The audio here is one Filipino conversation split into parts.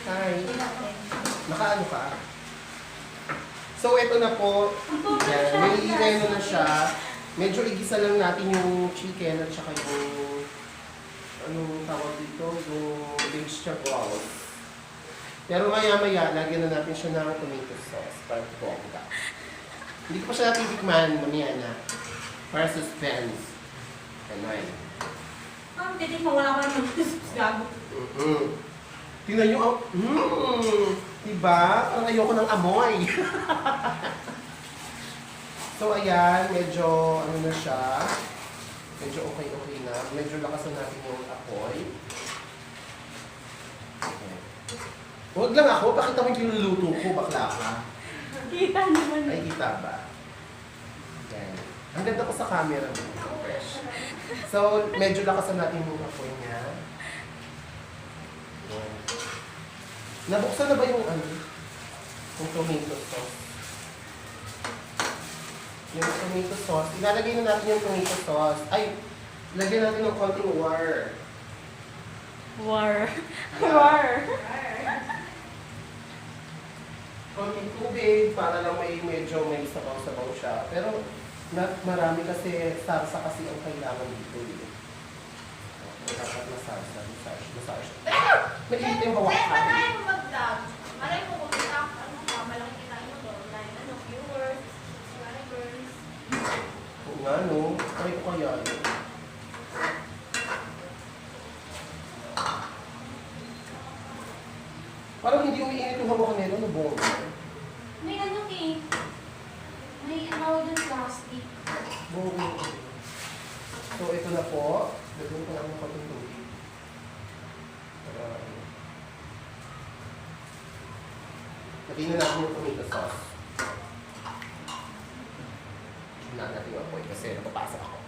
Hi. Nakaano ka? So, ito na po. Yan, may reno na siya. Medyo igisa lang natin yung chicken at saka yung anong tawag dito? Yung mixture balls. Pero maya-maya, lagyan na natin siya ng tomato sauce para bongga. Hindi ko pa siya natitikman, mamaya na. Para suspense. Ganun. Titik mo, wala ka naman gago. Tingnan nyo, diba? Parang ayoko ng amoy. So, ayan, medyo, ano na siya. Medyo okay na. Medyo lakasan natin yung apoy. Okay. Huwag lang ako, pakita mo yung pinuluto ko, bakla ka. Kita naman. Ay, kita ba? Ayan. Ang ganda ko sa camera mo. Fresh. So, medyo lakasan natin yung apoy niya. Ayan. Nabuksan na ba yung ano? Yung tomato sauce? Yung tomato sauce. Ilalagay na natin yung tomato sauce. Ay, lagyan natin ng konting war. War. Yeah. War. Konting tubig para lang medyo may sabaw-sabaw siya. Pero marami kasi sarsa kasi ang kailangan dito. Dapat massage. Mainit yung hawak ka. Malay mo mag-vlog. Malay mo kung malaki kita mo doon. Viewers, subscribers. Oo nga, no? Try ko kaya. Parang hindi umiinit yung hawak nila, no? Bongo. May ano eh. May ano dun plastic. Bongo. So, ito na po. Lagyan ko lang ng konting tubig. Lagyan na natin yung tomato sauce. Hinaan natin yung apoy kasi napapasok ako.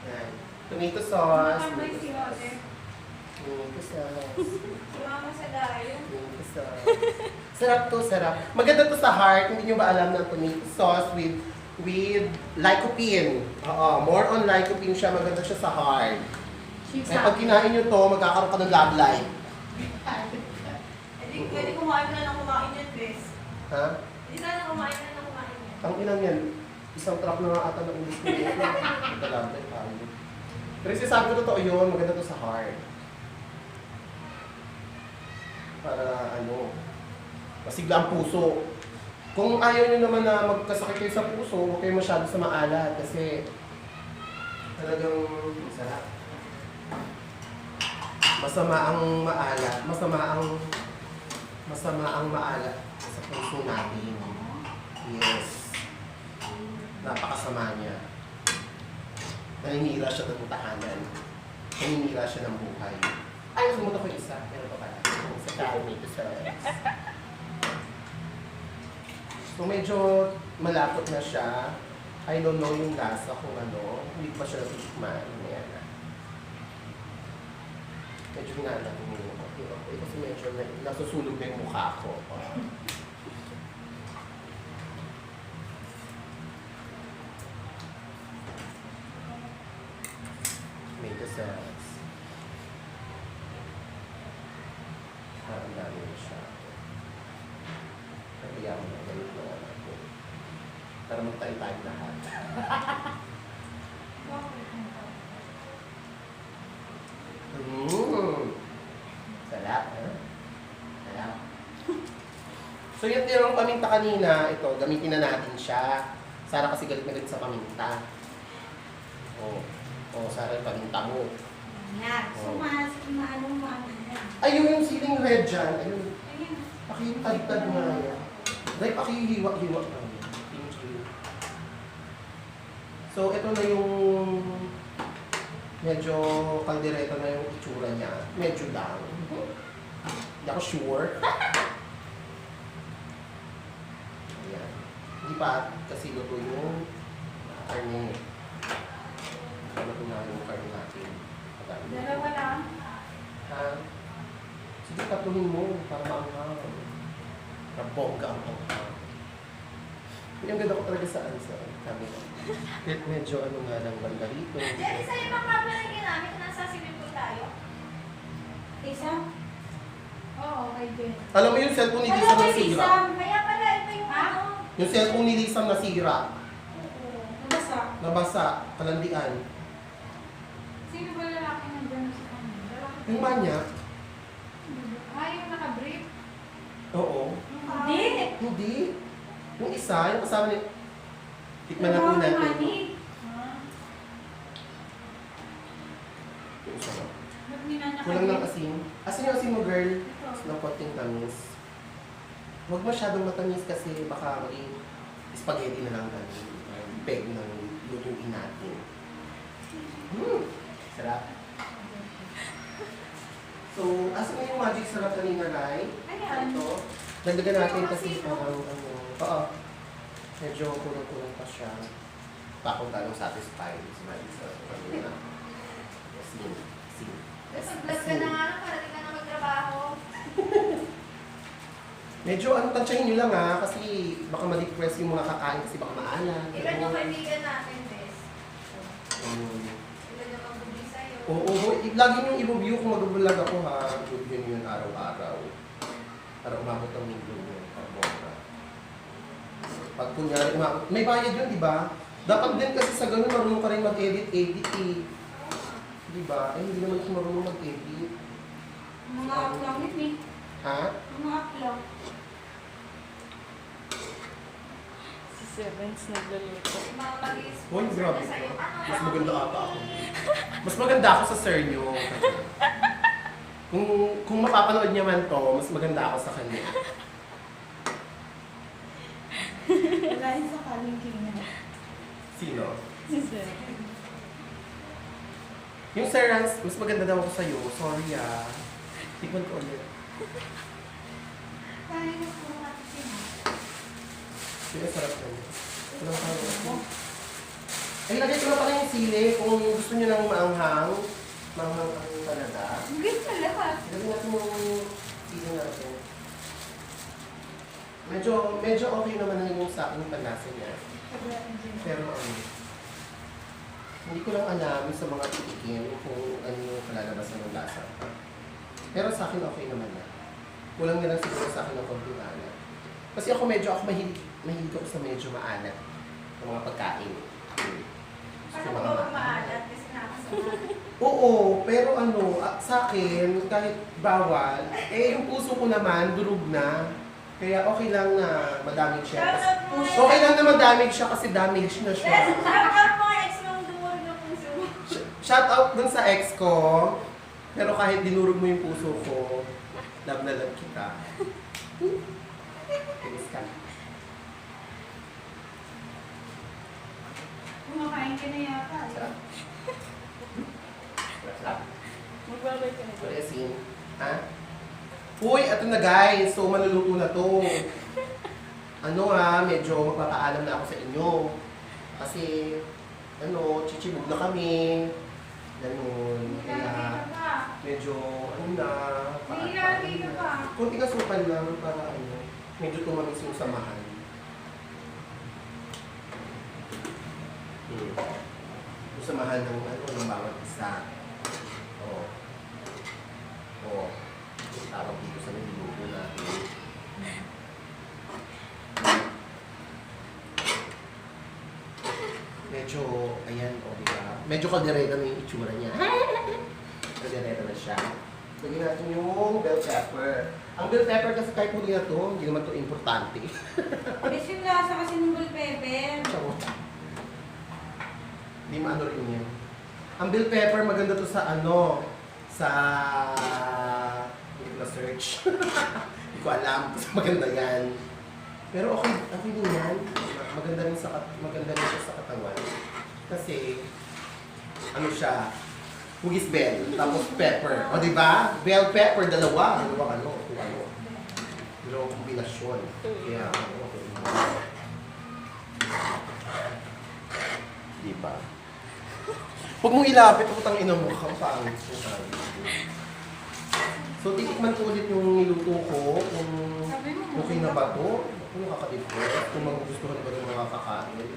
Yan. Tomato sauce. Nakambay si Ode. Tomato sauce. Sumama sa dayo. Tomato sauce. Sarap to, sarap. Maganda to sa heart. Hindi nyo ba alam ng tomato sauce with lycopene. Oo, more on lycopene siya. Maganda siya sa heart. Eh, pag kinain nyo to, magkakaroon ka ng love life. Pwede kumain ka na ng kumain yan, Bes. Ha? Hindi sana kumain ka na ng kumain yan. Ang inang yan, isang truck na nga ata ng ulis ko yun. Ito love life, parang. Pero sabi ko totoo yun, maganda to sa heart. Para ano, masigla ang puso. Kung ayaw nyo naman na magkasakit kayo sa puso, huwag kayo masyado sa maalat kasi talagang masarap. Masama ang maalat, masama ang maalat sa puso natin. Yes. Napakasama niya. Naninira siya ng tahanan. Naninira siya ng buhay. Ay, sumutok ko isa. Pero pa pala. Sa tomato sauce. So medyo malapot na siya. I don't know yung lasa kung ano. Hindi pa siya natikman. Ayan na. Medyo hinala ko yung mukha. Kasi medyo nasusulog na yung mukha ko. Tomato sauce. Ang dami na siya. Kaya mo na ganit na natin. Para magtayo-tayo lahat. Sarap, ha? Sarap. So yung tirang paminta kanina, ito, gamitin na natin siya. Sara kasi galit na galit sa paminta. Sara yung paminta mo. Yan. So, maano mo ang Ayun yung siling red dyan. Ayun. Ayun. Pakitagtag nga yan. Dahil pakihiwa-hiwa na. Thank you. So, ito na yung medyo kaldereta na yung itsura niya. Medyo lang. Hindi ako sure. Ayan. Hindi pa kasi luto yung karne. Luto na yung karne natin. Dalawa lang. Ha? Sige, tatluhin mo para maanghang. Rabongga ang panghang. Yung ganda ko talaga sa sabi ko. Medyo ano nga lang banda rito. Jerry, sa'yo bang camera na ginamit? Nasa swimming pool tayo? Ay, din. Alam mo yung cellphone ni Lisam na sira? Kaya pala, ito yung Ha? ano. Yung cellphone ni Lisam na sira. Nabasa. Nabasa. Kalandian. Sino ba lalaki nandun sa kanila? Yung manya? Ah, yung naka-brief? Oo. Hindi. Hindi. Yung isa, yung kasama ni... Tikman na po natin. Yung isa na. Ba't hindi na Kulang ng naka-brief? asin. Asin yung asin mo, girl. Ng konting tamis. Huwag masyadong matamis kasi baka maging spaghetti na lang natin. Peg ng lutuin natin. Sarap. So, asin mo yung magic sarap kanina, Rai? Ayan. Ito. Dagdagan natin kasi parang ano. Oo. Medyo kulang-kulang pa siya. Bakong talong satisfied. Sa magic sarap kanina. Asin. Asin. Nag-vlog ka na nga lang para di ka na magtrabaho. Medyo ano, tansyahin nyo lang ha, kasi baka ma-depress yung mga kakain kasi baka maalat. Ilan yung kaibigan natin, Bes? Um, Ilan yung magbubli sa'yo? Oo, lagi nyo i-review kung mag-vlog ako ha. I-review nyo yun araw-araw. Para umabot ang video nyo. Pag kunyari, may bayad yun, di ba? Dapat din kasi sa ganun, marunong ka rin mag-edit eh. Di ba? Eh, hindi naman ako marunong mag-edit. Mga upload yun eh. Ha? Mga upload. Si Sevens nagluluto. Mga mag-i-sponsor Uy, grabe na sa'yo. ka. Ano Mas ba? maganda ata ako. Mas maganda ako sa sir nyo. Kung mapapanood niya man to, mas maganda ako sa kanya. Wala yun sa kalingking niya. Sino? Si Sevens. Yung Sir Rans, mas maganda daw ako sa'yo. Sorry ah. Tikman ko ulit. Kaya yung puro natin siya. Sige, sarap na yun. Walang tawag. Ay, lagay ko na pala yung sili. Kung gusto nyo ng maanghang, maanghang ang talaga. Higit na lahat. Lagyan natin yung sili natin. Medyo okay naman na yung sa akin panlasa niya. Pero hindi ko lang alam sa mga titikin kung ano yung kalalabasan ng lasa. Pero sa akin okay naman na. Kulang na lang siguro sa akin ng konting alat. Kasi ako mahilig ako sa medyo maalat ng mga pagkain. Ano ba huwag maalat kasi nakasama? Oo, pero sa akin, kahit bawal, yung puso ko naman, durog na. Kaya okay lang na madamage siya. Okay lang na madamage siya kasi damage na siya. Shoutout mga ex mong dumurog na puso mo. Shout out dun sa ex ko. Pero kahit dinurog mo yung puso ko, love na love kita. Kinis ka. Kumakain ka na yata. Sarap. Sarap. Magbabay ka na. Wala asin. Ha? Uy, ito na guys. So, maluluto na to. Medyo magpapaalam na ako sa inyo. Kasi, chichibog na kami. Ganun. Kaya, medyo, Nilagay ka pa. kunting asukal lang para medyo tumamis yung samahan. Yung samahan ng bawat isa. Oo. Oo. Tawag dito sa niluto natin. Medyo, ayan, diba? Medyo kaldereta na yung itsura niya. Kaldereta na siya. Lagyan natin yung bell pepper. Ang bell pepper kasi kahit muli na to, hindi naman to importante. Bes yung lasa kasi ng bell pepper. Charot. Hindi maano rin yan. Ang bell pepper, maganda to sa hindi ko na-search. Hindi ko alam kasi maganda yan. Pero okay din yan. Maganda rin siya sa katawan. Kasi, siya, hugis bell, tapos pepper. O diba? Bell pepper, dalawa. Dalawang kombinasyon. Kaya, diba? Huwag mong ilapit, utang ina mo, kampangit. So, titikman ko ulit yung niluto ko, kung okay na ba to? Kung nakaka-depress, kung magugustuhan ba ng mga kakain.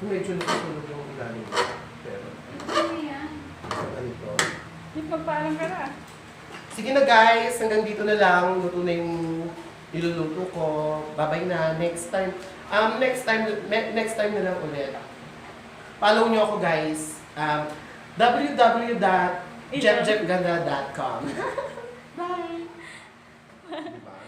Medyo nakasunog yung ilalim ko. Pero, Ano yan? ganito. Di magpaalam ka na. Sige na guys, hanggang dito na lang. Luto na yung niluluto ko. Babay na. Next time na lang ulit. Follow nyo ako guys. www.jepjepganda.com. Bye! Diba?